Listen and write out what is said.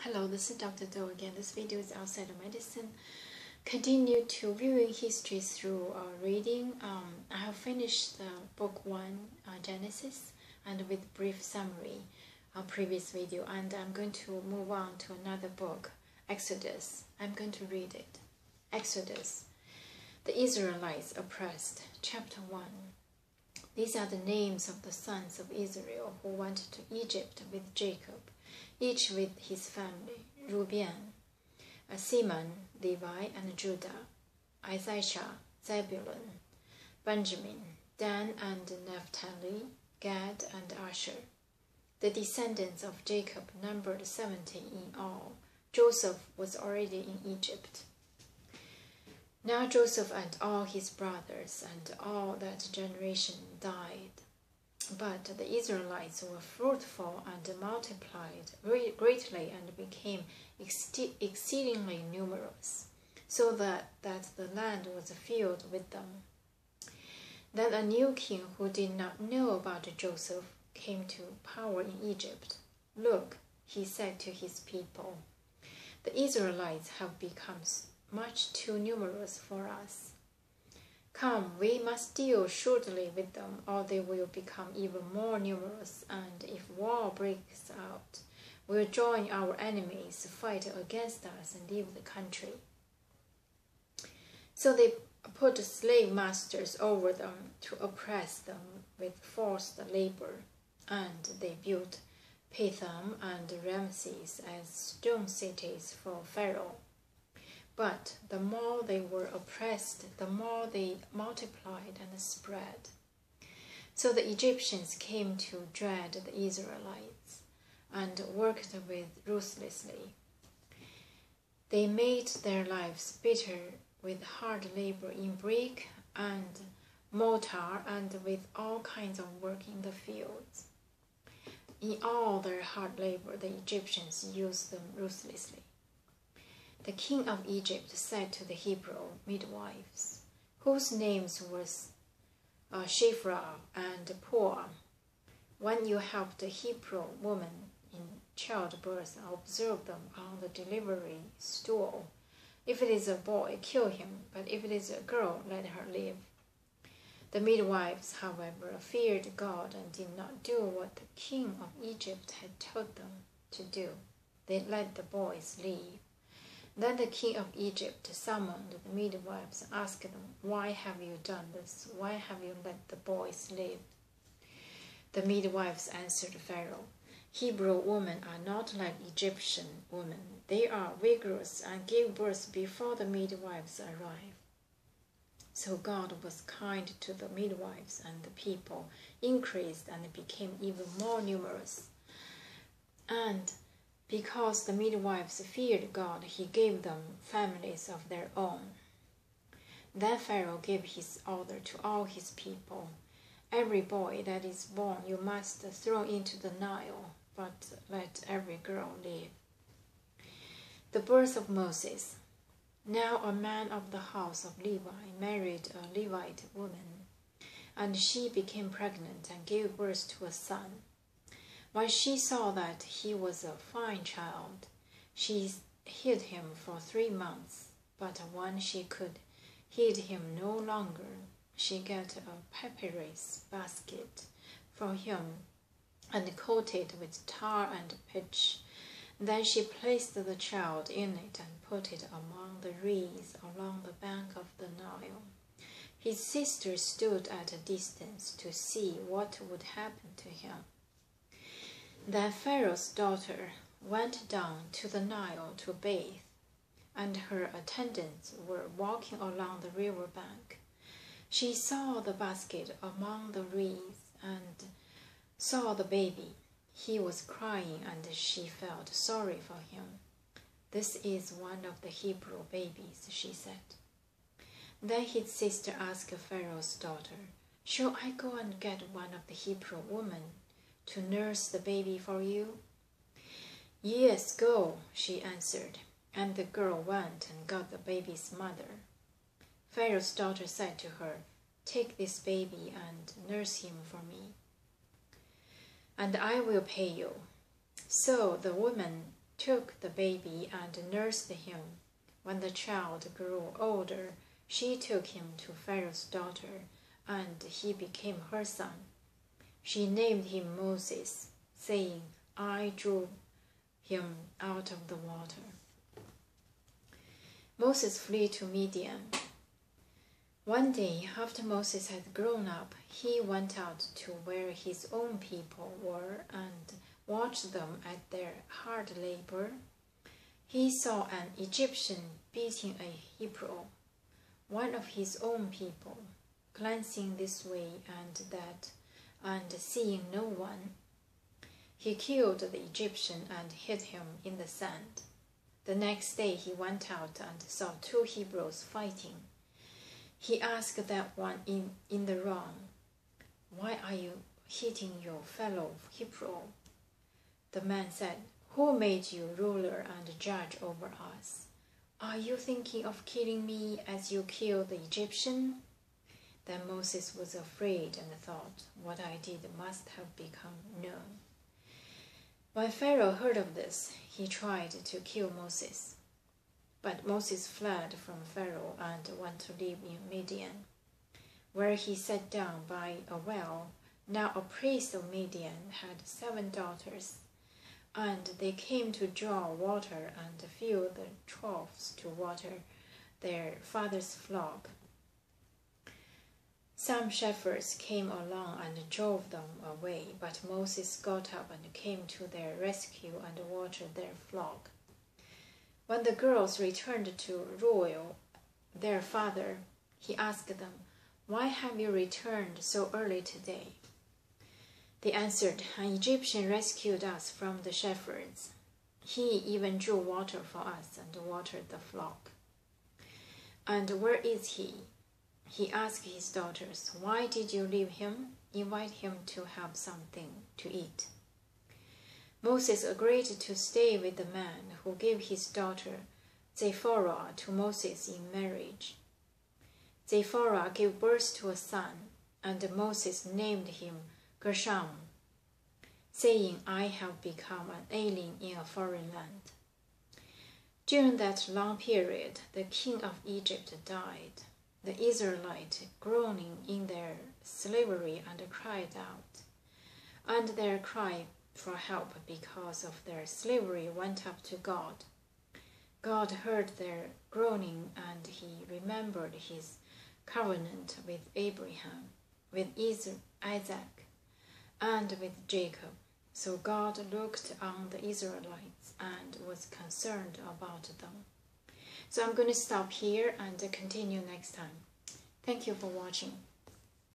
Hello, this is Dr. Do again. This video is outside of medicine. Continue to viewing history through reading. I have finished book 1, Genesis, and with brief summary previous video, and I'm going to move on to another book, Exodus. I'm going to read it. Exodus. The Israelites oppressed. Chapter 1. These are the names of the sons of Israel who went to Egypt with Jacob, each with his family: Reuben, Simeon, Levi, and Judah; Issachar, Zebulun, Benjamin, Dan and Naphtali, Gad and Asher. The descendants of Jacob numbered 70 in all. Joseph was already in Egypt. Now Joseph and all his brothers and all that generation died. But the Israelites were fruitful and multiplied greatly and became exceedingly numerous, so that the land was filled with them. Then a new king who did not know about Joseph came to power in Egypt. "Look," he said to his people, "the Israelites have become much too numerous for us. Come, we must deal shrewdly with them, or they will become even more numerous, and if war breaks out, we'll join our enemies, fight against us, and leave the country." So they put slave masters over them to oppress them with forced labor, and they built Pithom and Ramses as stone cities for Pharaoh. But the more they were oppressed, the more they multiplied and spread. So the Egyptians came to dread the Israelites and worked with ruthlessly. They made their lives bitter with hard labor in brick and mortar and with all kinds of work in the fields. In all their hard labor, the Egyptians used them ruthlessly. The king of Egypt said to the Hebrew midwives, whose names were Shiphrah and Puah, "When you help the Hebrew woman in childbirth, observe them on the delivery stool. If it is a boy, kill him, but if it is a girl, let her live." The midwives, however, feared God and did not do what the king of Egypt had told them to do. They let the boys live. Then the king of Egypt summoned the midwives and asked them, "Why have you done this? Why have you let the boys live?" The midwives answered Pharaoh, "Hebrew women are not like Egyptian women. They are vigorous and give birth before the midwives arrive." So God was kind to the midwives, and the people increased and became even more numerous. And because the midwives feared God, he gave them families of their own. Then Pharaoh gave his order to all his people, "Every boy that is born you must throw into the Nile, but let every girl live." The birth of Moses. Now a man of the house of Levi married a Levite woman, and she became pregnant and gave birth to a son. When she saw that he was a fine child, she hid him for 3 months. But when she could hid him no longer, she got a papyrus basket for him and coated with tar and pitch. Then she placed the child in it and put it among the reeds along the bank of the Nile. His sister stood at a distance to see what would happen to him. Then Pharaoh's daughter went down to the Nile to bathe, and her attendants were walking along the river bank. She saw the basket among the reeds and saw the baby. He was crying, and she felt sorry for him. "This is one of the Hebrew babies," she said. Then his sister asked Pharaoh's daughter, "Shall I go and get one of the Hebrew women to nurse the baby for you?" "Yes, go," she answered, and the girl went and got the baby's mother. Pharaoh's daughter said to her, "Take this baby and nurse him for me, and I will pay you." So the woman took the baby and nursed him. When the child grew older, she took him to Pharaoh's daughter, and he became her son. She named him Moses, saying, I drew him out of the water. Moses fled to Midian. One day, after Moses had grown up, he went out to where his own people were and watched them at their hard labor. He saw an Egyptian beating a Hebrew, one of his own people. Glancing this way and that, and seeing no one, he killed the Egyptian and hid him in the sand. The next day he went out and saw two Hebrews fighting. He asked that one in the wrong, Why are you hitting your fellow Hebrew? The man said, Who made you ruler and judge over us? Are you thinking of killing me as you killed the Egyptian? Then Moses was afraid and thought, What I did must have become known. When Pharaoh heard of this, he tried to kill Moses. But Moses fled from Pharaoh and went to live in Midian, where he sat down by a well. Now a priest of Midian had 7 daughters, and they came to draw water and fill the troughs to water their father's flock. Some shepherds came along and drove them away, but Moses got up and came to their rescue and watered their flock. When the girls returned to Reuel, their father, he asked them, Why have you returned so early today? They answered, An Egyptian rescued us from the shepherds. He even drew water for us and watered the flock. And where is he? He asked his daughters, Why did you leave him? Invite him to have something to eat. Moses agreed to stay with the man who gave his daughter Zipporah to Moses in marriage. Zipporah gave birth to a son, and Moses named him Gershom, saying, I have become an alien in a foreign land. During that long period, the king of Egypt died. The Israelites, groaning in their slavery, and cried out, and their cry for help because of their slavery went up to God. God heard their groaning, and he remembered his covenant with Abraham, with Isaac, and with Jacob. So God looked on the Israelites and was concerned about them. So I'm going to stop here and continue next time. Thank you for watching.